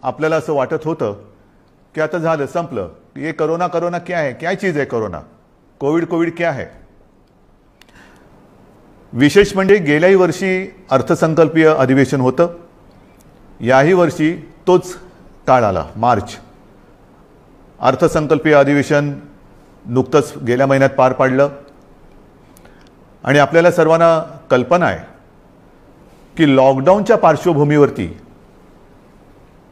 आपल्याला असं वाटत होतं की आता झालं, संपलं, ये कोरोना कोरोना क्या है, क्या चीज़ है कोरोना, कोविड क्या है। विशेष म्हणजे गेल्याही वर्षी अर्थसंकल्पीय अधिवेशन होतं, याही वर्षी तोच काळ आला, मार्च। अर्थसंकल्पीय अधिवेशन नुकतंच गेल्या महिन्यात पार पाडलं आणि आपल्याला सर्वांना कल्पना आहे की लॉकडाऊनच्या पार्श्वभूमीवरती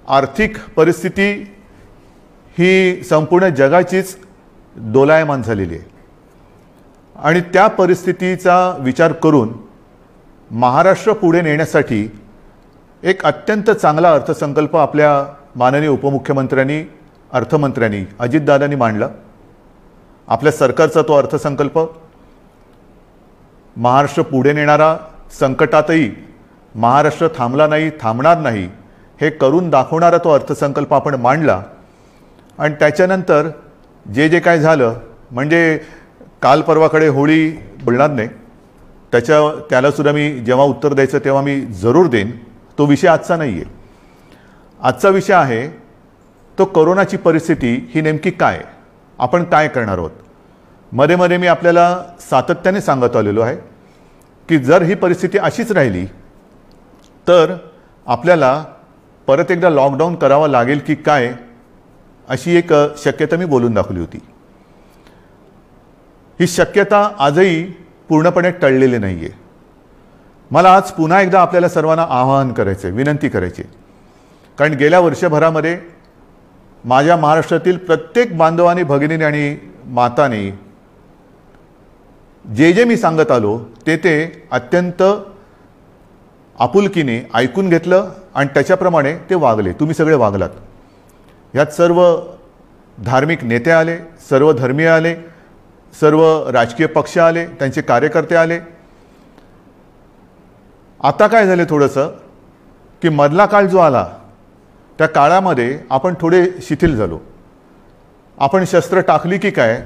आर्थिक परिस्थिती ही संपूर्ण जगाचीच डोलायमान झालेली आहे आणि त्या परिस्थितीचा विचार करून महाराष्ट्र पुढे नेण्यासाठी एक अत्यंत चांगला अर्थसंकल्प आपल्या माननीय उपमुख्यमंत्र्यांनी, अर्थमंत्र्यांनी, अजितदादांनी मांडला। आपल्या सरकारचा तो अर्थसंकल्प महाराष्ट्र पुढे नेणारा, संकटातही महाराष्ट्र थांबला नाही, थांबणार नाही हे करून दाखवणारा तो अर्थसंकल्प आपण मांडला। आणि त्याच्यानंतर जे जे काय झालं, म्हणजे काल परवाकडे होळी बोलणार नाही, त्याला सुद्धा मी जेव्हा उत्तर द्यायचं तेव्हा मी जरूर देईन। तो विषय आजचा नाही आहे। आजचा विषय आहे तो कोरोनाची परिस्थिती ही नेमकी काय, आपण काय करणार आहोत। मध्ये मध्ये मी आपल्याला सातत्याने सांगत आलेलो आहे की जर ही परिस्थिती अशीच राहिली तर आपल्याला परत एकदा लॉकडाऊन करावा लागेल की काय, अशी एक शक्यता मी बोलून दाखवली होती। ही शक्यता आजही पूर्णपणे टळलेली नाही आहे। मला आज पुन्हा एकदा आपल्याला सर्वांना आवाहन करायचं आहे, विनंती करायची आहे, कारण गेल्या वर्षभरामध्ये माझ्या महाराष्ट्रातील प्रत्येक बांधवांनी, भगिनींनी आणि मातांनी जे जे मी सांगत आलो ते अत्यंत आपुलकीने ऐकून घेतलं आणि त्याच्याप्रमाणे ते वागले। तुम्ही सगळे वागलात। यात सर्व धार्मिक नेते आले, सर्व धर्मीय आले, सर्व राजकीय पक्ष आले, त्यांचे कार्यकर्ते आले। आता काय झाले थोडंसं की मधला काळ जो आला त्या काळामध्ये आपण थोडे शिथिल झालो। आपण शस्त्र टाकली की काय,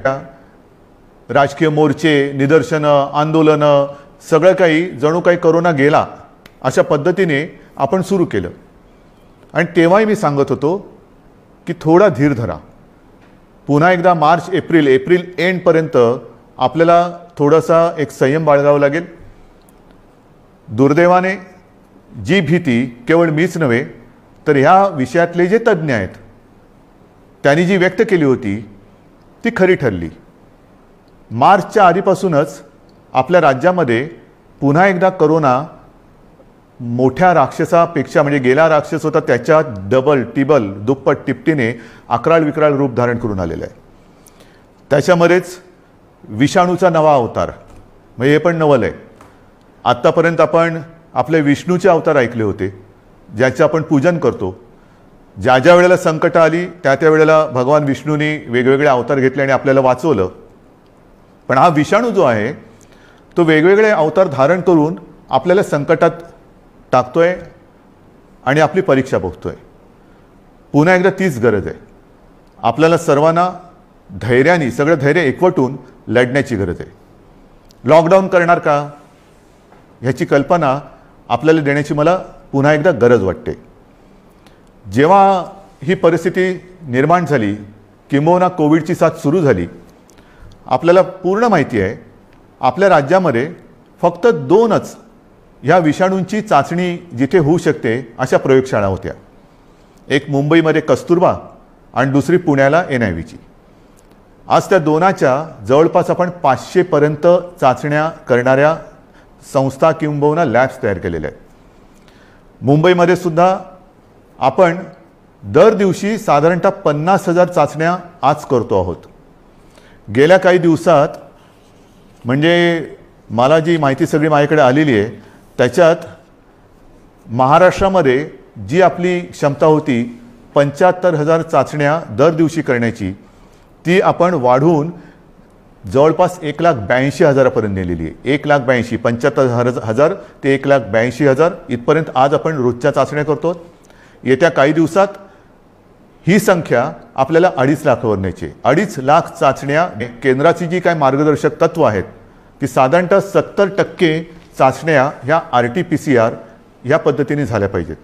राजकीय मोर्चे, निदर्शनं, आंदोलनं, सगळं काही जणू काही कोरोना गेला अशा पद्धतीने आपण सुरू केलं। आणि तेव्हाही मी सांगत होतो की थोडा धीर धरा, पुन्हा एकदा मार्च एप्रिल एंडपर्यंत आपल्याला थोडासा एक संयम बाळगावा लागेल। दुर्दैवाने जी भीती केवळ मीच नव्हे तर ह्या विषयातले जे तज्ज्ञ आहेत त्यांनी जी व्यक्त केली होती ती खरी ठरली। मार्चच्या आधीपासूनच आपल्या राज्यामध्ये पुन्हा एकदा कोरोना मोठ्या राक्षसापेक्षा, म्हणजे गेला राक्षस होता त्याच्या डबल टिबल दुप्पट तिपटीने अकराळ विक्राळ रूप धारण करून आलेला आहे। त्याच्यामध्येच विषाणूचा नवा अवतार, म्हणजे हे पण नवल आहे। आत्तापर्यंत आपण आपले विष्णूचे अवतार ऐकले होते, ज्याचे आपण पूजन करतो। ज्या ज्या वेळेला संकट आली त्या त्या वेळेला भगवान विष्णूंनी वेगवेगळे अवतार घेतले आणि आपल्याला वाचवलं। पण हा विषाणू जो आहे तो वेगवेगळे अवतार धारण करून आपल्याला संकटात टाकतोय आणि आपली परीक्षा बघतोय। पुन्हा एकदा तीच गरज आहे, आपल्याला सर्वांना धैर्याने, सगळं धैर्य एकवटून लढण्याची गरज आहे। लॉकडाऊन करणार का ह्याची कल्पना आपल्याला देण्याची मला पुन्हा एकदा गरज वाटते। जेव्हा ही परिस्थिती निर्माण झाली, किंबहुना कोविडची साथ सुरू झाली, आपल्याला पूर्ण माहिती आहे आपल्या राज्यामध्ये फक्त 2च ह्या विषाणूंची चाचणी जिथे होऊ शकते अशा प्रयोगशाळा होत्या। एक मुंबईमध्ये कस्तुरबा आणि दुसरी पुण्याला NIVची। आज त्या दोनाच्या जवळपास आपण 500 पर्यंत चाचण्या करणाऱ्या संस्था किंबहुना लॅब्स तयार केलेल्या आहेत। मुंबईमध्ये सुद्धा आपण दर दिवशी साधारणतः 50,000 चाचण्या आज करतो आहोत। गेल्या काही दिवसात, म्हणजे मला जी माहिती सगळी माझ्याकडे आलेली आहे त्याच्यात महाराष्ट्रामध्ये जी आपली क्षमता होती 75,000 चाचण्या दर दिवशी करण्याची, ती आपण वाढवून जवळपास 1,82,000 पर्यंत नेलेली आहे। 1,82,000, 75,000 ते 1,82,000 इथपर्यंत आज आपण रोजच्या चाचण्या करतो। येत्या काही दिवसात ही संख्या आपल्याला 2.5 लाखावर न्यायची आहे। 2.5 लाख चाचण्या। केंद्राची जी काय मार्गदर्शक तत्व आहेत की साधारणतः 70% चाचण्या ह्या RT-PCR ह्या पद्धतीने झाल्या पाहिजेत।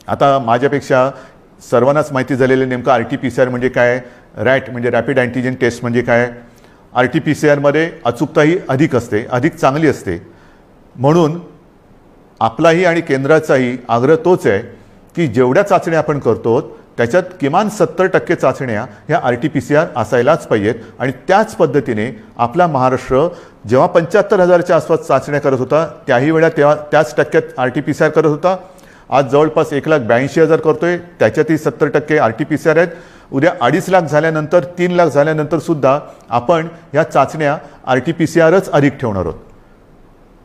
आता माझ्यापेक्षा सर्वांनाच माहिती झालेलं नेमकं RT-PCR म्हणजे काय, रॅट म्हणजे रॅपिड अँटीजन टेस्ट म्हणजे काय. RT-PCRमध्ये अचूकताही अधिक असते, अधिक चांगली असते. म्हणून आपलाही आणि केंद्राचाही आग्रह तोच आहे की जेवढ्या चाचण्या आपण करतो त्याच्यात किमान 70% चाचण्या ह्या RT-PCR असायलाच पाहिजेत. आणि त्याच पद्धतीने आपला महाराष्ट्र जेव्हा 75,000च्या आसपास चाचण्या करत होता त्याही वेळा तेव्हा त्याच टक्क्यात RT-PCR करत होता. आज जवळपास 1,82,000 करतोय, त्याच्यातही 70% RT-PCR आहेत. उद्या 2.5 लाख झाल्यानंतर 3 लाख झाल्यानंतर सुद्धा आपण ह्या चाचण्या RT-PCRच अधिक ठेवणार आहोत.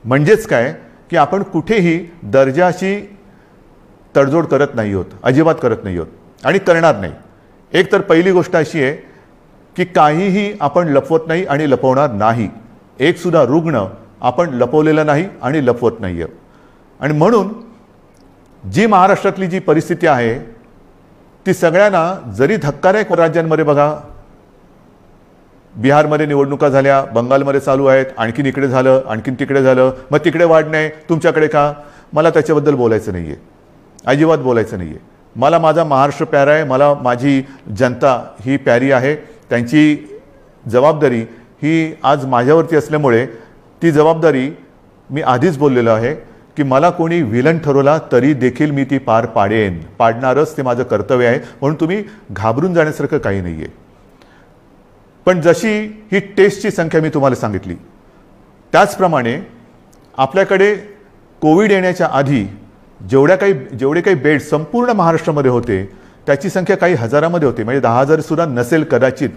म्हणजेच काय की आपण कुठेही दर्जाची तडजोड करत नाही आहोत, अजिबात करत नाही आहोत आणि करणार नाही. एक तर पहिली गोष्ट अशी आहे की काहीही आपण लपवत नाही आणि लपवणार नाही. एक सुद्धा रुग्ण आपण लपवलेला नाही आणि लपवत नाही आहे. आणि म्हणून जी महाराष्ट्रातली जी परिस्थिती आहे ती सगळ्यांना, जरी धक्कादायक राज्यांमध्ये बघा, बिहारमध्ये निवडणुका झाल्या, बंगालमध्ये चालू आहेत, आणखीन इकडे झालं, आणखीन तिकडे झालं, मग तिकडे वाढ नाही, तुमच्याकडे का. मला त्याच्याबद्दल बोलायचं नाही आहे, अजिबात बोलायचं नाही आहे. मला माझा महाराष्ट्र प्यारा आहे, मला माझी जनता ही प्यारी आहे. त्यांची जबाबदारी ही आज माझ्यावरती असल्यामुळे ती जबाबदारी मी आधीच बोललेलो आहे की मला कोणी विलन ठरवला तरी देखील मी ती पार पाडेन, पाडणारच, ते माझं कर्तव्य आहे. म्हणून तुम्ही घाबरून जाण्यासारखं काही नाही आहे. पण जशी ही टेस्टची संख्या मी तुम्हाला सांगितली त्याचप्रमाणे आपल्याकडे कोविड येण्याच्या आधी जेवढे काही बेड संपूर्ण महाराष्ट्रामध्ये होते त्याची संख्या काही हजारामध्ये होती, म्हणजे 10,000 सुद्धा नसेल कदाचित.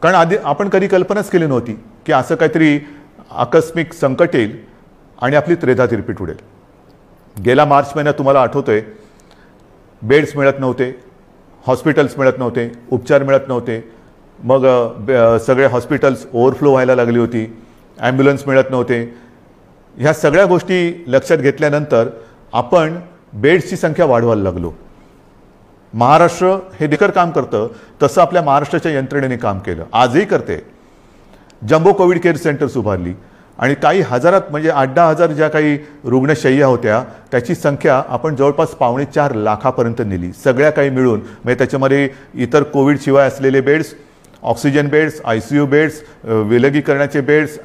कारण आधी आपण कधी कल्पनाच केली नव्हती की असं काहीतरी आकस्मिक संकट येईल आणि आपली त्रेधा तिरपीट उडेल. गेला मार्च महिन्यात तुम्हाला आठवतोय बेड्स मिळत नव्हते, हॉस्पिटल्स मिळत नव्हते, उपचार मिळत नव्हते. मग सगळे हॉस्पिटल्स ओव्हरफ्लो व्हायला लागली होती, ॲम्ब्युलन्स मिळत नव्हते. ह्या सगळ्या गोष्टी लक्षात घेतल्यानंतर आपण बेड्सची संख्या वाढवायला लागलो. महाराष्ट्र हे देखील काम करतं तसं आपल्या महाराष्ट्राच्या यंत्रणेने काम केलं, आजही करते. जम्बो कोविड केअर सेंटर्स उभारली आणि काही हजारात, म्हणजे 8-10 ज्या काही रुग्णशय्या होत्या त्याची संख्या आपण जवळपास 4.25 लाखापर्यंत नेली, सगळ्या काही मिळून. म्हणजे त्याच्यामध्ये इतर कोविडशिवाय असलेले beds, oxygen beds, ICU beds, विलगीकरणाचे बेड्स,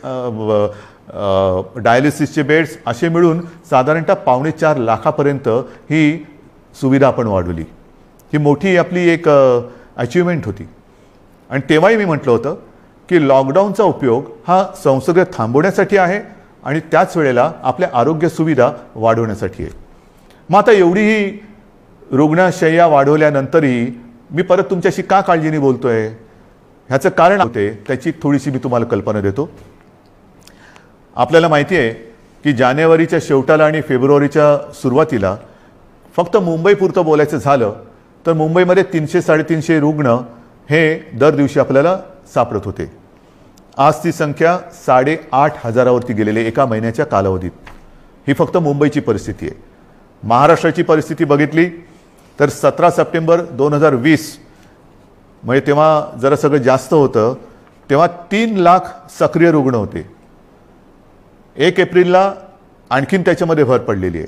डायलिसिसचे बेड्स असे मिळून साधारणतः 4.25 लाखापर्यंत ही सुविधा आपण वाढवली. ही मोठी आपली एक अचिव्हमेंट होती. आणि तेव्हाही मी म्हटलं होतं की लॉकडाऊनचा उपयोग हा संसर्ग थांबवण्यासाठी आहे आणि त्याच वेळेला आपल्या आरोग्य सुविधा वाढवण्यासाठी आहे. मग आता एवढीही रुग्णशय्या वाढवल्यानंतरही मी परत तुमच्याशी का काळजीने बोलतोय, ह्याचं कारण होते त्याची थोडीशी मी तुम्हाला कल्पना देतो. आपल्याला माहिती आहे की जानेवारीच्या शेवटाला आणि फेब्रुवारीच्या सुरुवातीला फक्त मुंबईपुरतं बोलायचं झालं तर मुंबईमध्ये 300-350 रुग्ण हे दर दिवशी आपल्याला सापडत होते. आज ती संख्या 8,500वरती गेलेली एका महिन्याच्या कालावधीत. ही फक्त मुंबईची परिस्थिती आहे. महाराष्ट्राची परिस्थिती बघितली तर 17 सप्टेंबर 2020 म्हणजे तेव्हा जरा सगळं जास्त होतं, तेव्हा 3 लाख सक्रिय रुग्ण होते. 1 एप्रिलला आणखीन त्याच्यामध्ये भर पडलेली आहे.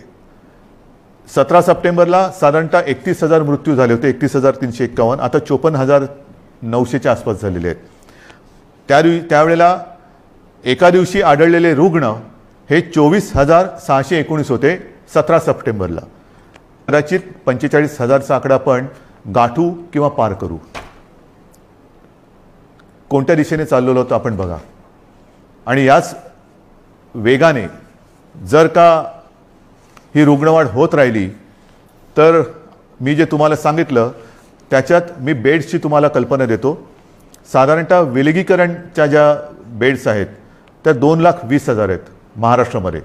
17 सप्टेंबरला साधारणतः 31,000 मृत्यू झाले होते, 31,351. आता 54,900च्या आसपास झालेले आहेत. त्यावेळेला एका दिवशी आढळलेले रुग्ण हे 24,619 होते 17 सप्टेंबरला. कदाचित 45,000चा आकडा आपण गाठू किंवा पार करू. कोणत्या दिशेने चाललेलो होतो आपण बघा. आणि याच वेगाने जर का ही रुग्णवाढ होत राहिली तर मी जे तुम्हाला सांगितलं त्याच्यात मी बेड्सची तुम्हाला कल्पना देतो. साधारणतः विलगीकरणच्या ज्या बेड्स आहेत त्या 2,20,000 आहेत महाराष्ट्रामध्ये.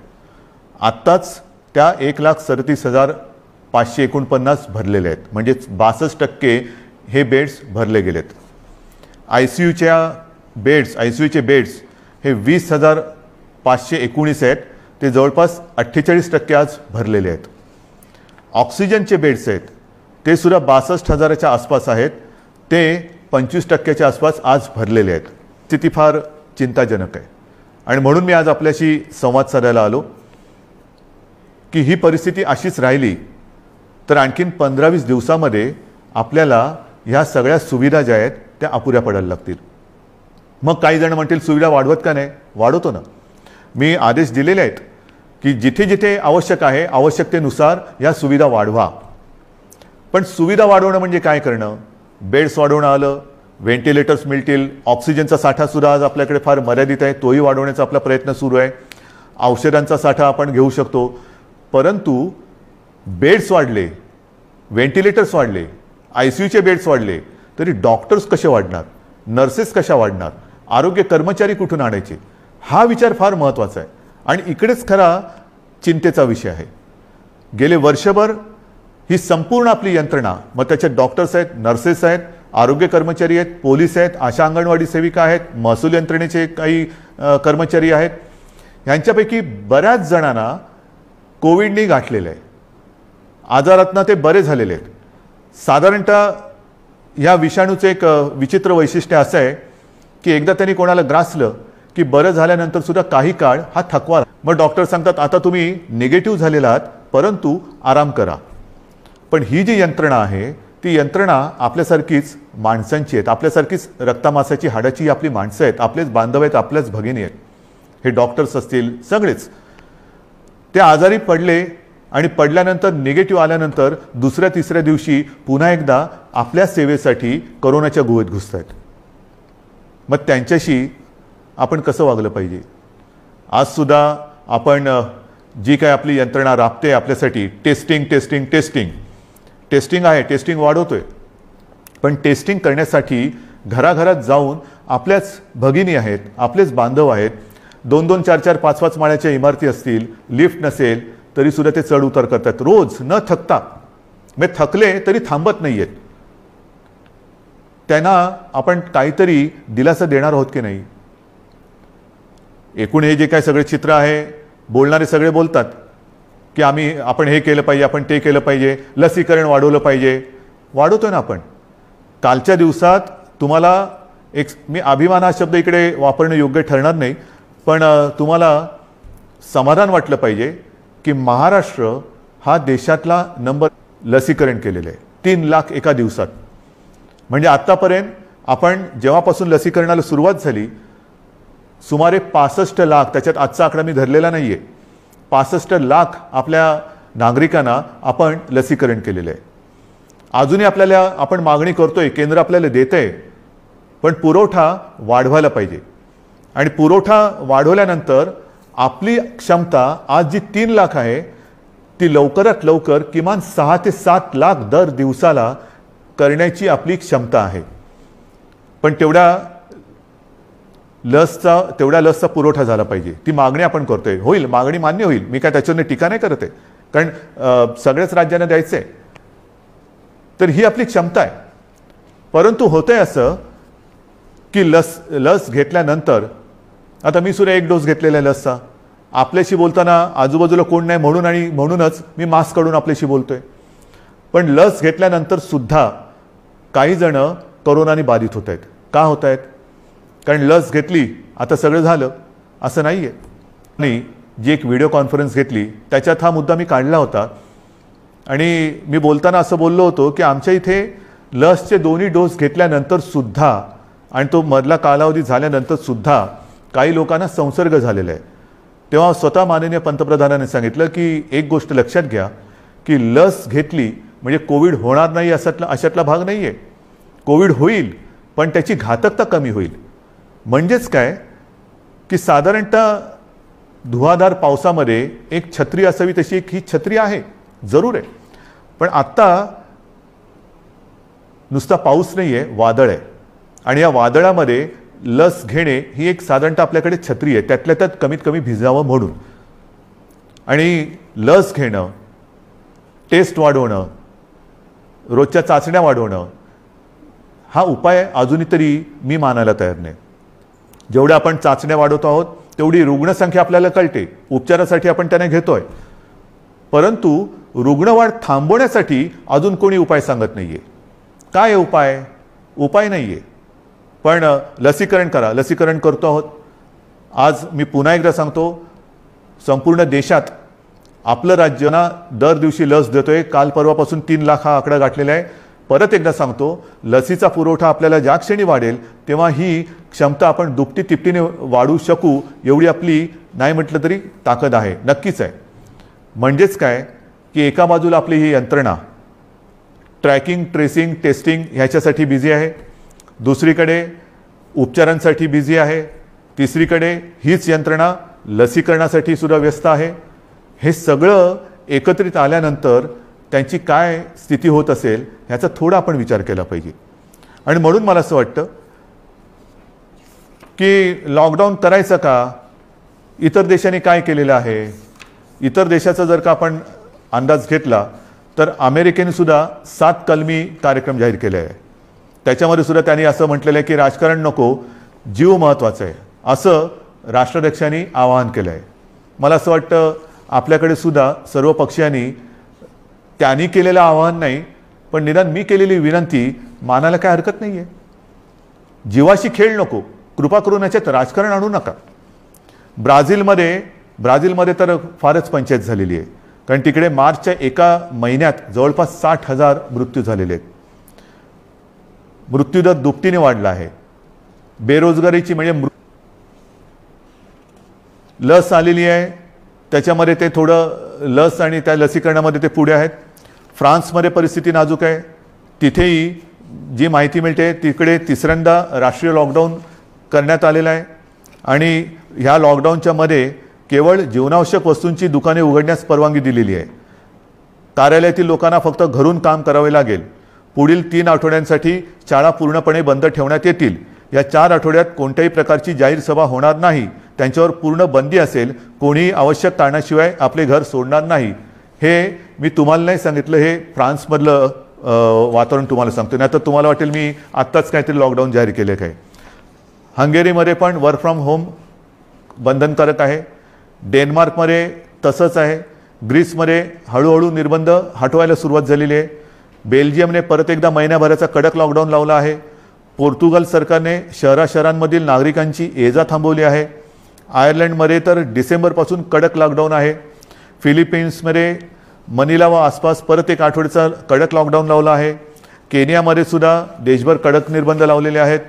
आत्ताच त्या 1,37,549 भरलेले आहेत, म्हणजेच 62% हे बेड्स भरले गेलेत. ICUचे बेड्स हे 20,519 आहेत, ते जवळपास 48% आज भरलेले आहेत. ऑक्सिजनचे बेड्स आहेत ते सुद्धा 62,000च्या आसपास आहेत, ते 25%च्या आसपास आज भरलेले आहेत. स्थिती फार चिंताजनक आहे. आणि म्हणून मी आज आपल्याशी संवाद साधायला आलो की ही परिस्थिती अशीच राहिली तर आणखीन 15-20 दिवसामध्ये आपल्याला ह्या सगळ्या सुविधा ज्या आहेत त्या अपुऱ्या पडायला लागतील. मग काही जण म्हणतील सुविधा वाढवत का नाही? वाढवतो ना. मी आदेश दिलेले आहेत की जिथे जिथे आवश्यक आहे आवश्यकतेनुसार या सुविधा वाढवा. पण सुविधा वाढवणं म्हणजे काय करणं? बेड्स वाढवणं आलं, व्हेंटिलेटर्स मिळतील, ऑक्सिजनचा साठासुद्धा आज आपल्याकडे फार मर्यादित आहे, तोही वाढवण्याचा आपला प्रयत्न सुरू आहे. औषधांचा साठा आपण घेऊ शकतो. परंतु बेड्स वाढले, व्हेंटिलेटर्स वाढले, ICUचे बेड्स वाढले, तरी डॉक्टर्स कसे वाढणार? नर्सेस कशा वाढणार? आरोग्य कर्मचारी कुठून आणायचे? हा विचार फार महत्त्वाचा आहे आणि इकडेच खरा चिंतेचा विषय आहे. गेले वर्षभर ही संपूर्ण आपली यंत्रणा, मग त्याच्यात डॉक्टर्स आहेत, नर्सेस आहेत, आरोग्य कर्मचारी आहेत, पोलीस आहेत, आशा अंगणवाडी सेविका आहेत, महसूल यंत्रणेचे काही कर्मचारी आहेत, ह्यांच्यापैकी बऱ्याच जणांना कोविडने गाठलेलं आहे. आजारातनं ते बरे झालेले आहेत. साधारणतः ह्या विषाणूचं एक विचित्र वैशिष्ट्य असं आहे की एकदा त्यांनी कोणाला ग्रासलं की बरं झाल्यानंतर सुद्धा काही काळ हा थकवा. मग डॉक्टर सांगतात आता तुम्ही निगेटिव्ह झालेला आहात परंतु आराम करा. पण ही जी यंत्रणा आहे ती यंत्रणा आपल्यासारखीच माणसांची आहेत, आपल्यासारखीच रक्तामासाची हाडाची आपली माणसं आहेत, आपलेच बांधव आहेत, आपल्याच भगिनी आहेत. हे डॉक्टर्स असतील सगळेच ते आजारी पडले आणि पडल्यानंतर निगेटिव्ह आल्यानंतर दुसऱ्या तिसऱ्या दिवशी पुन्हा एकदा आपल्या सेवेसाठी कोरोनाच्या गुहेत घुसत आहेत. मग त्यांच्याशी आपण कसं वागलं पाहिजे? आज सुद्धा आपण जी काय आपली यंत्रणा राबते आपल्यासाठी, टेस्टिंग टेस्टिंग टेस्टिंग टेस्टिंग आहे, टेस्टिंग वाढवतोय. पण टेस्टिंग करण्यासाठी घराघरात जाऊन आपल्याच भगिनी आहेत, आपलेच बांधव आहेत, 2-2, 4-4, 5-5 माळ्याच्या इमारती असतील, लिफ्ट नसेल तरी सुद्धा ते चढ उतार करतात रोज न थकता. मग थकले तरी थांबत नाही आहेत. त्यांना आपण काहीतरी दिलासा देणार आहोत की नाही? एकूण हे जे काय सगळे चित्र आहे, बोलणारे सगळे बोलतात की आपण हे केलं पाहिजे, आपण ते केलं पाहिजे, लसीकरण वाढवलं पाहिजे. वाढवतोय ना आपण. कालच्या दिवसात तुम्हाला एक, मी अभिमान हा शब्द इकडे वापरणं योग्य ठरणार नाही, पण तुम्हाला समाधान वाटलं पाहिजे की महाराष्ट्र हा देशातला नंबर लसीकरण केलेलं आहे. 3 लाख एका दिवसात. म्हणजे आत्तापर्यंत आपण जेव्हापासून लसीकरणाला सुरुवात झाली सुमारे 65 लाख, त्याच्यात आजचा आकडा मी धरलेला नाही आहे, 65 लाख आपल्या नागरिकांना आपण लसीकरण केलेलं आहे. अजूनही आपण मागणी करतोय, केंद्र आपल्याला देतंय, पण पुरवठा वाढवायला पाहिजे. आणि पुरवठा वाढवल्यानंतर आपली क्षमता आज जी 3 लाख आहे ती लवकरात लवकर किमान 6 ते 7 लाख दर दिवसाला करण्याची आपली क्षमता आहे. पण तेवढ्या लसचा पुरवठा झाला पाहिजे. ती मागणी आपण करतोय. होईल, मागणी मान्य होईल, मी काय त्याच्यावर टीका नाही करत आहे, कारण सगळ्याच राज्यांना द्यायचं आहे. तर ही आपली क्षमता आहे. परंतु होतंय असं की लस घेतल्यानंतर, आता मी सुद्धा 1 डोस घेतलेला आहे लसचा, आपल्याशी बोलताना आजूबाजूला कोण नाही म्हणूनच मी मास्क काढून आपल्याशी बोलतोय. पण लस घेतल्यानंतर सुद्धा काही जण कोरोनाने बाधित होत आहेत. का होत आहेत? कारण लस घेतली आता सगळं झालं असं नाही आहे. आणि जी एक व्हिडिओ कॉन्फरन्स घेतली त्याच्यात हा मुद्दा मी काढला होता आणि मी बोलताना असं बोललो होतो की आमच्या इथे लसचे 2ही डोस घेतल्यानंतर सुद्धा आणि तो मधला कालावधी झाल्यानंतर सुद्धा काही लोकांना संसर्ग झालेला आहे. तेव्हा स्वतः माननीय पंतप्रधानांनी सांगितलं की एक गोष्ट लक्षात घ्या की लस घेतली म्हणजे कोविड होणार नाही अशातला भाग नाही आहे. कोविड होईल पण त्याची घातकता कमी होईल. म्हणजेच काय की साधारणतः धुवाधार पावसामध्ये एक छत्री असावी तशी एक ही छत्री आहे, जरूर आहे. पण आत्ता नुसता पाऊस नाही आहे, वादळ आहे. आणि या वादळामध्ये लस घेणे ही एक साधारणतः आपल्याकडे छत्री आहे, त्यातल्या त्यात कमीत कमी भिजावं म्हणून. आणि लस घेणं, टेस्ट वाढवणं, रोजच्या चाचण्या वाढवणं हा उपाय अजूनही तरी मी मानायला तयार नाही. जेवढ्या आपण चाचण्या वाढवत आहोत तेवढी रुग्णसंख्या आपल्याला कळते, उपचारासाठी आपण त्यांना घेतोय. परंतु रुग्णवाढ थांबवण्यासाठी अजून कोणी उपाय सांगत नाहीये. काय उपाय? उपाय नाहीये. पण लसीकरण करा, लसीकरण करतो आहोत. आज मी पुन्हा एकदा सांगतो, संपूर्ण देशात आपलं राज्य ना दर दिवशी लस देतोय. काल परवापासून 3 लाख हा आकडा गाठलेला आहे. परत एकदा सांगतो, लसीचा पुरवठा आपल्याला ज्या क्षणी वाढेल तेव्हा ही क्षमता आपण दुपटी तिपटीने वाढवू शकू एवढी आपली नाही म्हटलं तरी ताकद आहे, नक्कीच आहे. म्हणजेच काय की एका बाजूला आपली ही यंत्रणा ट्रॅकिंग, ट्रेसिंग, टेस्टिंग ह्याच्यासाठी बिझी आहे, दुसरीकडे उपचारांसाठी बिझी आहे, तिसरीकडे हीच यंत्रणा लसीकरणासाठी सुद्धा व्यस्त आहे. हे सगळं एकत्रित आल्यानंतर त्यांची काय स्थिती होत असेल ह्याचा थोडा आपण विचार केला पाहिजे. आणि म्हणून मला असं वाटतं की लॉकडाऊन करायचं का, इतर देशांनी काय केलेलं आहे. इतर देशाचा जर का आपण अंदाज घेतला तर अमेरिकेने सुद्धा 7 कलमी कार्यक्रम जाहीर केले आहे. त्याच्यामध्ये सुद्धा त्यांनी असं म्हटलेलं आहे की राजकारण नको, जीव महत्त्वाचा आहे, असं राष्ट्राध्यक्षांनी आवाहन केलं आहे. मला असं वाटतं आपल्याकडे सुद्धा सर्व पक्षीयांनी त्यांनी केलेलं आवाहन नाही पण निदान मी केलेली विनंती मानायला काय हरकत नाही आहे. जीवाशी खेळ नको, कृपा करून याच्यात राजकारण आणू नका. ब्राझीलमध्ये तर फारच पंचायत झालेली आहे, कारण तिकडे मार्चच्या एका महिन्यात जवळपास 60,000 मृत्यू झालेले आहेत. मृत्यूदर दुपटीने वाढला आहे. बेरोजगारीची म्हणजे लस आलेली आहे त्याच्यामध्ये ते थोडं लस आणि त्या लसीकरणामध्ये ते पुढे आहेत. फ्रान्समध्ये परिस्थिती नाजूक आहे, तिथेही जी माहिती मिळते तिकडे तिसऱ्यांदा राष्ट्रीय लॉकडाऊन करण्यात आलेला आहे. आणि ह्या लॉकडाऊनच्या मध्ये केवळ जीवनावश्यक वस्तूंची दुकाने उघडण्यास परवानगी दिलेली आहे. कार्यालयातील लोकांना फक्त घरून काम करावे लागेल. पुढील 3 आठवड्यांसाठी शाळा पूर्णपणे बंद ठेवण्यात येतील. या 4 आठवड्यात कोणत्याही प्रकारची जाहीर सभा होणार नाही, त्यांच्यावर पूर्ण बंदी असेल. कोणीही आवश्यक कारणाशिवाय आपले घर सोडणार नाही. हे मी तुम्हाला नाही सांगितलं, हे फ्रान्समधलं वातावरण तुम्हाला सांगतो, नाही तर तुम्हाला वाटेल मी आत्ताच काहीतरी लॉकडाऊन जाहीर केले काय. हंगेरीमध्ये पण वर्क फ्रॉम होम बंधनकारक आहे. डेन्मार्कमध्ये तसंच आहे. ग्रीसमध्ये हळूहळू निर्बंध हटवायला सुरुवात झालेली आहे. बेल्जियमने परत एकदा महिन्याभराचा कडक लॉकडाऊन लावला आहे. पोर्तुगाल सरकारने शहरांमधील नागरिकांची ये जा थांबवली आहे. आयर्लंडमध्ये तर डिसेंबरपासून कडक लॉकडाऊन आहे. फिलिपिन्समध्ये मनिला व आसपास परत 1 आठवड्याचा कडक लॉकडाऊन लावला आहे. केनियामध्ये सुद्धा देशभर कडक निर्बंध लावलेले आहेत.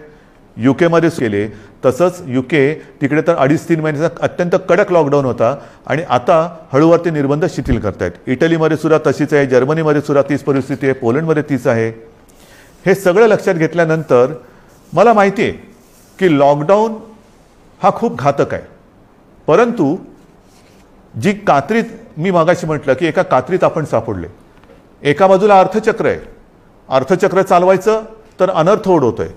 UK केले. तसंच UK तिकडे तर 2.5-3 महिन्याचा अत्यंत कडक लॉकडाऊन होता आणि आता हळूवार ते निर्बंध शिथिल करतायत. इटलीमध्ये सुद्धा तशीच आहे. जर्मनीमध्ये सुद्धा तीच परिस्थिती आहे. पोलंडमध्ये तीच आहे. हे सगळं लक्षात घेतल्यानंतर मला माहिती आहे की लॉकडाऊन हा खूप घातक आहे, परंतु जी कात्रीत मी मागाशी म्हटलं की एका कात्रीत आपण सापडले. एका बाजूला अर्थचक्र आहे. अर्थचक्र चालवायचं तर अनर्थ ओढवतोय,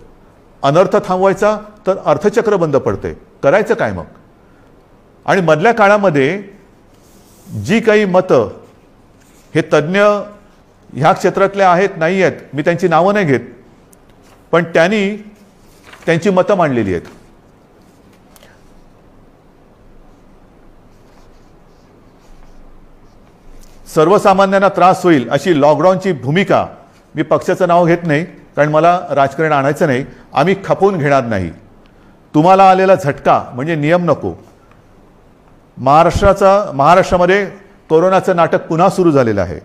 अनर्थ थांबवायचा तर अर्थचक्र बंद पडतंय. करायचं काय मग. आणि मधल्या काळामध्ये जी काही मतं हे तज्ज्ञ ह्या क्षेत्रातले आहेत नाही आहेत, मी त्यांची नावं नाही घेत, पण त्यांनी त्यांची मतं मांडलेली आहेत. सर्वसामान्यांना त्रास होईल अशी लॉकडाऊनची भूमिका, मी पक्षाचं नाव घेत नाही कारण मला राजकारण आणायचं नाही, आम्ही खपवून घेणार नाही. तुम्हाला आलेला झटका म्हणजे नियम नको. महाराष्ट्रामध्ये कोरोनाचं नाटक पुन्हा सुरू झालेलं आहे.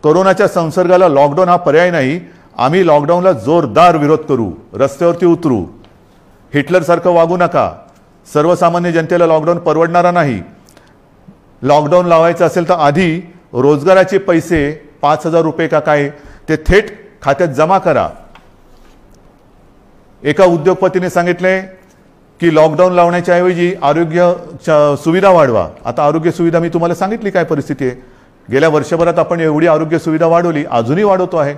कोरोनाच्या संसर्गाला लॉकडाऊन हा पर्याय नाही. आम्ही लॉकडाऊनला जोरदार विरोध करू, रस्त्यावरती उतरू. हिटलरसारखं वागू नका. सर्वसामान्य जनतेला लॉकडाऊन परवडणारा नाही. लॉकडाऊन लावायचं असेल तर आधी रोजगाराचे पैसे 5,000 रुपये का काय ते थेट खात्यात जमा करा. एका उद्योगपतीने सांगितले की लॉकडाऊन लावण्याच्या ऐवजी आरोग्य सुविधा वाढवा. आता आरोग्य सुविधा मी तुम्हाला सांगितली काय परिस्थिती आहे. गेल्या वर्षभरात आपण एवढी आरोग्य सुविधा वाढवली, अजूनही वाढवतो आहे.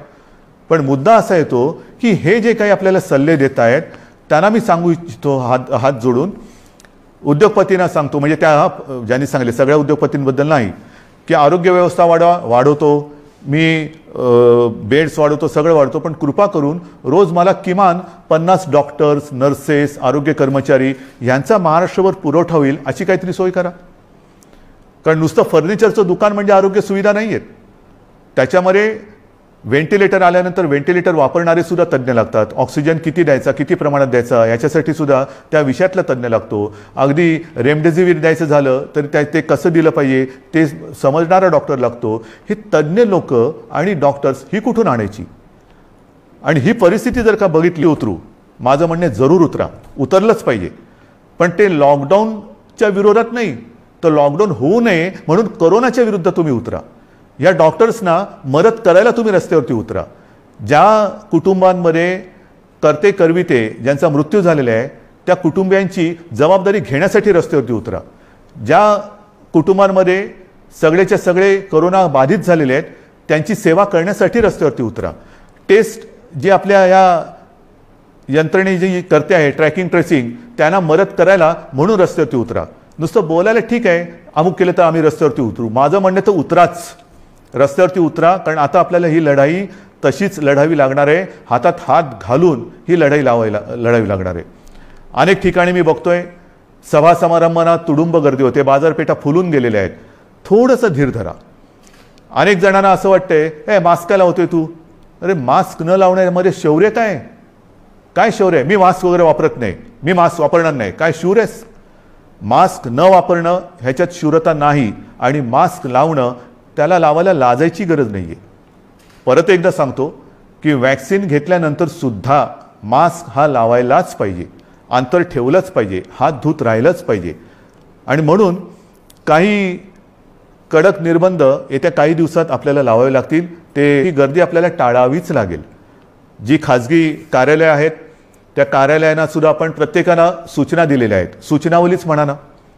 पण मुद्दा असा येतो की हे जे काही आपल्याला सल्ले देत आहेत त्यांना मी सांगू इच्छितो हात जोडून, उद्योगपतींना सांगतो, म्हणजे त्या ज्यांनी सांगले सगळ्या उद्योगपतींबद्दल नाही, की आरोग्य व्यवस्था वाढवतो मी, बेड्स वाढवतो, सगळं वाढवतो, पण कृपा करून रोज मला किमान 50 डॉक्टर्स, नर्सेस, आरोग्य कर्मचारी यांचा महाराष्ट्रभर पुरवठा होईल अशी काहीतरी सोय करा. कारण नुसतं फर्निचरचं दुकान म्हणजे आरोग्य सुविधा नाही आहेत. त्याच्यामध्ये व्हेंटिलेटर आल्यानंतर व्हेंटिलेटर वापरणारे सुद्धा तज्ज्ञ लागतात. ऑक्सिजन किती द्यायचा, किती प्रमाणात द्यायचा याच्यासाठी सुद्धा त्या विषयातला तज्ज्ञ लागतो. अगदी रेमडेसिवीर द्यायचं झालं तर ते कसं दिलं पाहिजे ते समजणारा डॉक्टर लागतो. ही तज्ज्ञ लोक आणि डॉक्टर्स ही कुठून आणायची. आणि ही परिस्थिती जर का बघितली उतरू, माझं म्हणणे जरूर उतरलंच पाहिजे, पण ते लॉकडाऊनच्या विरोधात नाही, तर लॉकडाऊन होऊ नये म्हणून कोरोनाच्या विरुद्ध तुम्ही उतरा. या डॉक्टर्सना मदत करायला तुम्ही रस्त्यावरती उतरा. ज्या कुटुंबांमध्ये करते करविते ज्यांचा मृत्यू झालेला आहे त्या कुटुंबियांची जबाबदारी घेण्यासाठी रस्त्यावरती उतरा. ज्या कुटुंबांमध्ये सगळेच्या सगळे कोरोना बाधित झालेले आहेत त्यांची सेवा करण्यासाठी रस्त्यावरती उतरा. टेस्ट जी आपल्या या यंत्रणे जी करते आहे ट्रॅकिंग ट्रेसिंग त्यांना मदत करायला म्हणून रस्त्यावरती उतरा. नुसतं बोलायला ठीक आहे अमुक केलं तर आम्ही रस्त्यावरती उतरू, माझं म्हणणं तर उतराच, रस्त्यावरती उतरा. कारण आता आपल्याला ही लढाई तशीच लढावी लागणार आहे, हातात हात घालून ही लढाई लढावी लागणार आहे. अनेक ठिकाणी मी बघतोय सभा समारंभांना तुडुंब गर्दी होते, बाजारपेठा फुलून गेलेल्या आहेत. थोडंसं धीर धरा. अनेक जणांना असं वाटतंय मास्क काय लावतोय तू, अरे मास्क न लावण्यामध्ये शौर्य काय शौर्य? मी मास्क वगैरे वापरत नाही, मी मास्क वापरणार नाही, काय शूर आहेस? मास्क न वापरणं ह्याच्यात शूरता नाही, आणि मास्क लावणं त्याला लावायला लाजायची गरज नाही आहे. परत एकदा सांगतो की वॅक्सिन घेतल्यानंतर सुद्धा मास्क हा लावायलाच पाहिजे, अंतर ठेवलंच पाहिजे, हात धुत राहिलंच पाहिजे. आणि म्हणून काही कडक निर्बंध येत्या काही दिवसात आपल्याला लावावे लागतील. ही गर्दी आपल्याला टाळावीच लागेल. जी खाजगी कार्यालय आहेत त्या कार्यालयांना सुद्धा आपण प्रत्येकाला सूचना दिलेल्या आहेत. सूचनावलीच म्हणा ना,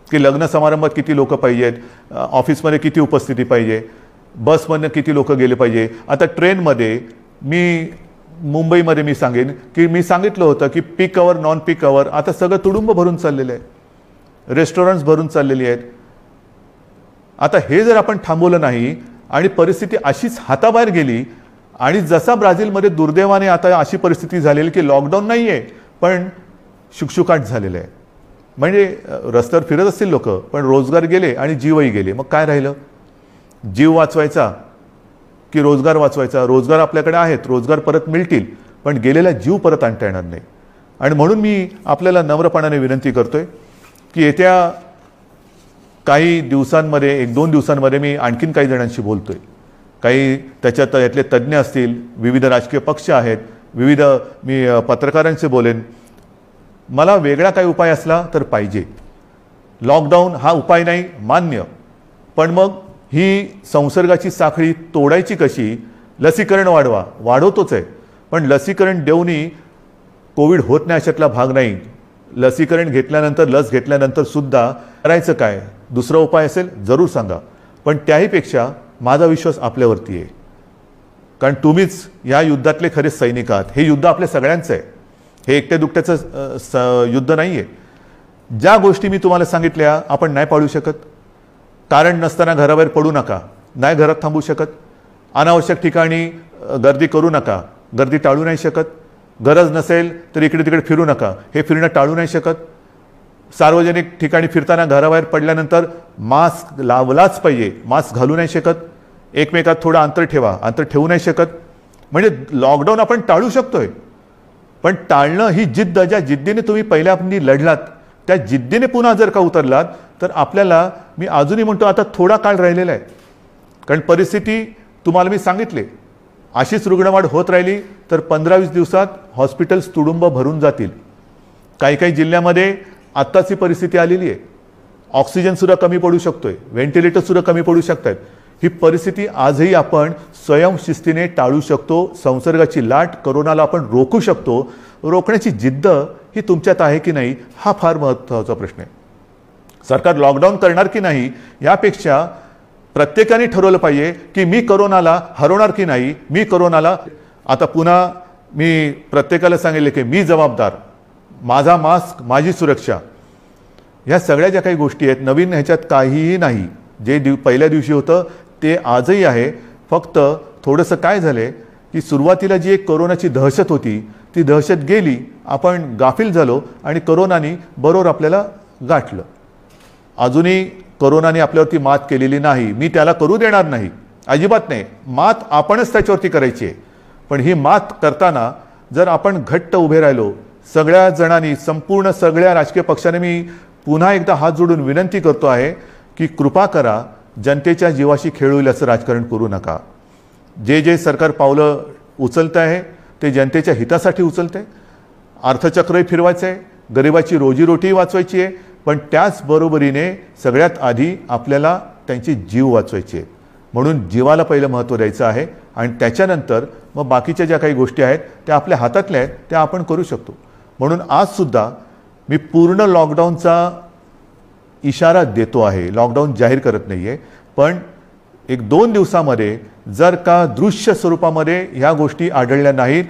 की लग्न समारंभात किती लोक पाहिजेत, ऑफिसमध्ये किती उपस्थिती पाहिजे, बसमधनं किती लोक गेले पाहिजे. आता ट्रेनमध्ये मुंबईमध्ये मी सांगेन की मी सांगितलं होतं की पीक अवर नॉन पीक अवर आता सगळं तुडुंब भरून चाललेलं आहे, रेस्टॉरंट्स भरून चाललेली आहेत. आता हे जर आपण थांबवलं नाही आणि परिस्थिती अशीच हाताबाहेर गेली, आणि जसा ब्राझीलमध्ये दुर्दैवाने आता अशी परिस्थिती झालेली की लॉकडाऊन नाही आहे पण शुकशुकाट झालेलं आहे, म्हणजे रस्त्यावर फिरत असतील लोक पण रोजगार गेले आणि जीवही गेले. मग काय राहिलं? जीव वाचवायचा की रोजगार वाचवायचा? रोजगार आपल्याकडे आहेत, रोजगार परत मिळतील, पण गेलेला जीव परत आणता येणार नाही. आणि म्हणून मी आपल्याला नम्रपणाने विनंती करतोय की येत्या काही दिवसांमध्ये 1-2 दिवसांमध्ये मी आणखीन काही जणांशी बोलतोय. काही त्याच्यात यातले तज्ज्ञ असतील, विविध राजकीय पक्ष आहेत, विविध मी पत्रकारांशी बोलेन. मला वेगळा काही उपाय असला तर पाहिजे. लॉकडाऊन हा उपाय नाही मान्य, पण मग ही संसर्गाची साखळी तोडायची कशी? लसीकरण वाढवतोच आहे, पण लसीकरण देऊनही कोविड होत नाही अशातला भाग नाही. लसीकरण घेतल्यानंतर लस घेतल्यानंतर सुद्धा करायचं काय? दुसरा उपाय असेल जरूर सांगा, पण त्याहीपेक्षा माझा विश्वास आपल्यावरती आहे, कारण तुम्हीच या युद्धातले खरे सैनिक आहात. हे युद्ध आपल्या सगळ्यांचं आहे, हे एकट्या दुकट्याचं युद्ध नाही आहे. ज्या गोष्टी मी तुम्हाला सांगितल्या आपण नाही पाळू शकत. कारण नसताना घराबाहेर पडू नका, नाही घरात थांबू शकत. अनावश्यक ठिकाणी गर्दी करू नका, गर्दी टाळू नाही शकत. गरज नसेल तर इकडे तिकडे फिरू नका, हे फिरणं टाळू नाही शकत. सार्वजनिक ठिकाणी फिरताना घराबाहेर पडल्यानंतर मास्क लावलाच पाहिजे, मास्क घालू नाही शकत. एकमेकात थोडं अंतर ठेवा, अंतर ठेवू नाही शकत. म्हणजे लॉकडाऊन आपण टाळू शकतोय, पण टाळणं ही जिद्द, ज्या जिद्दीने तुम्ही पहिल्या लढलात त्या जिद्दीने पुन्हा जर का उतरलात तर आपल्याला, मी अजूनही म्हणतो आता थोडा काळ राहिलेला आहे. कारण परिस्थिती तुम्हाला मी सांगितले, अशीच रुग्णवाढ होत राहिली तर 15-20 दिवसात हॉस्पिटल्स तुडुंब भरून जातील. काही काही जिल्ह्यामध्ये आत्ताची परिस्थिती आलेली आहे, ऑक्सिजनसुद्धा कमी पडू शकतोय, व्हेंटिलेटरसुद्धा कमी पडू शकतात. ही परिस्थिती आजही आपण स्वयंशिस्तीने टाळू शकतो. संसर्गाची लाट, कोरोनाला आपण रोखू शकतो. रोखण्याची जिद्द ही तुमच्यात आहे की नाही हा फार महत्त्वाचा प्रश्न आहे. सरकार लॉकडाऊन करणार की नाही यापेक्षा प्रत्येकाने ठरवलं पाहिजे की मी कोरोनाला हरवणार की नाही. मी कोरोनाला, आता पुन्हा मी प्रत्येकाला सांगितले की मी जबाबदार, माझा मास्क, माझी सुरक्षा. ह्या सगळ्या ज्या काही गोष्टी आहेत नवीन, ह्याच्यात काहीही नाही. जे पहिल्या दिवशी होतं ते आजही आहे. फक्त थोडंसं काय झालंय की सुरुवातीला जी एक कोरोनाची दहशत होती ती दहशत गेली, आपण गाफील झालो आणि कोरोनाने बरोबर आपल्याला गाठलं. अजूनही कोरोनाने आपल्यावरती मात केलेली नाही, मी त्याला करू देणार नाही, अजिबात नाही. मात आपणच त्याच्यावरती करायची आहे. पण ही मात करताना जर आपण घट्ट उभे राहिलो, सगळ्या जणांनी, संपूर्ण सगळ्या राजकीय पक्षाने मी पुन्हा एकदा हात जोडून विनंती करतो आहे की कृपा करा, जनतेच्या जीवाशी खेळ होईल असं राजकारण करू नका. जे जे सरकार पावलं उचलत आहे ते जनतेच्या हितासाठी उचलते आहे. अर्थचक्रही फिरवायचं आहे, गरिबाची रोजीरोटी वाचवायची आहे, पण त्याचबरोबरीने सगळ्यात आधी आपल्याला त्यांची जीव वाचवायची आहे. म्हणून जीवाला पहिलं महत्त्व द्यायचं आहे आणि त्याच्यानंतर मग बाकीच्या ज्या काही गोष्टी आहेत त्या आपल्या हातातल्या आहेत त्या आपण करू शकतो. म्हणून आजसुद्धा मी पूर्ण लॉकडाऊनचा इशारा देतो आहे, लॉकडाऊन जाहीर करत नाही आहे, पण 1-2 दिवसामध्ये जर का दृश्य स्वरूपामध्ये ह्या गोष्टी आढळल्या नाहीत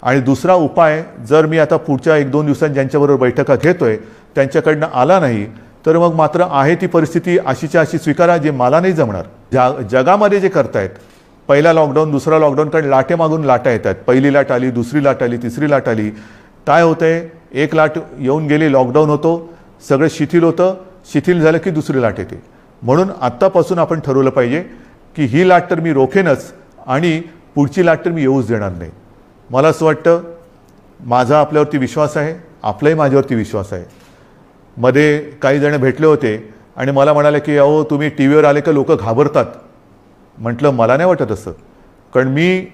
आणि दुसरा उपाय जर मी आता पुढच्या 1-2 दिवसांत ज्यांच्याबरोबर बैठका घेतोय त्यांच्याकडनं आला नाही तर मग मात्र आहे ती परिस्थिती अशीच्या अशी स्वीकारा, जे मला नाही जमणार. जगामध्ये जे करतायत, पहिला लॉकडाऊन दुसरा लॉकडाऊन, कारण लाटे मागून लाटा येतात, पहिली लाट आली, दुसरी लाट आली, तिसरी लाट आली. काय होतंय, एक लाट येऊन गेली, लॉकडाऊन होतो, सगळं शिथिल होतं, शिथिल झालं की दुसरी लाट येते. म्हणून आत्तापासून आपण ठरवलं पाहिजे की ही लाट तर मी रोखेनच आणि पुढची लाट तर मी येऊच देणार नाही. मला असं वाटतं, माझा आपल्यावरती विश्वास आहे, आपलाही माझ्यावरती विश्वास आहे. मध्ये काही जण भेटले होते आणि मला म्हणाले की अहो तुम्ही टी व्हीवर आले का लोक घाबरतात. म्हटलं मला नाही वाटत असं, कारण मी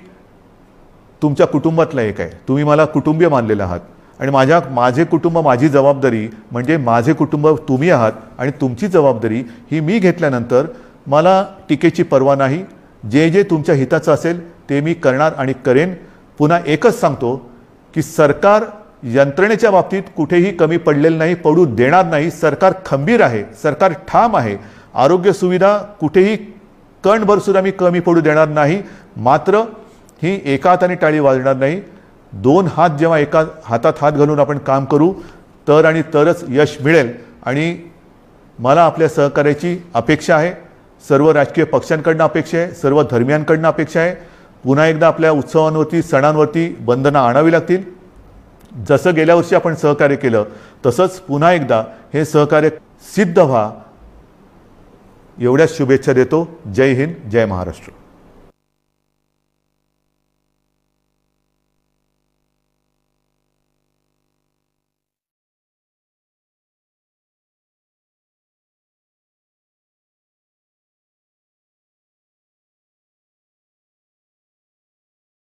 तुमच्या कुटुंबातला एक आहे, तुम्ही मला कुटुंबीय मानलेले आहात आणि माझे कुटुंब माझी जबाबदारी, म्हणजे माझे कुटुंब तुम्ही आहात आणि तुमची जबाबदारी ही मी घेतल्यानंतर मला टीकेची पर्वा नाही. जे जे तुमच्या हिताचं असेल ते मी करणार आणि करेन. पुन्हा एकच सांगतो की सरकार यंत्रणेच्या बाबतीत कुठेही कमी पडलेलं नाही, पडू देणार नाही. सरकार खंबीर आहे, सरकार ठाम आहे. आरोग्य सुविधा कुठेही कणभर सुद्धा मी कमी पडू देणार नाही. मात्र ही एका हाताने टाळी वाजणार नाही. 2 हात जेव्हा एका हातात हात घालून आपण काम करू तर आणि तरच यश मिळेल. आणि मला आपल्या सहकार्याची अपेक्षा आहे, सर्व राजकीय पक्षांकडनं अपेक्षा आहे, सर्व धर्मियांकडनं अपेक्षा आहे. पुन्हा एकदा आपल्या उत्सवांवरती सणांवरती बंधनं आणावी लागतील. जसं गेल्या वर्षी आपण सहकार्य केलं तसंच पुन्हा एकदा हे सहकार्य सिद्ध व्हा, एवढ्याच शुभेच्छा देतो. जय हिंद, जय महाराष्ट्र.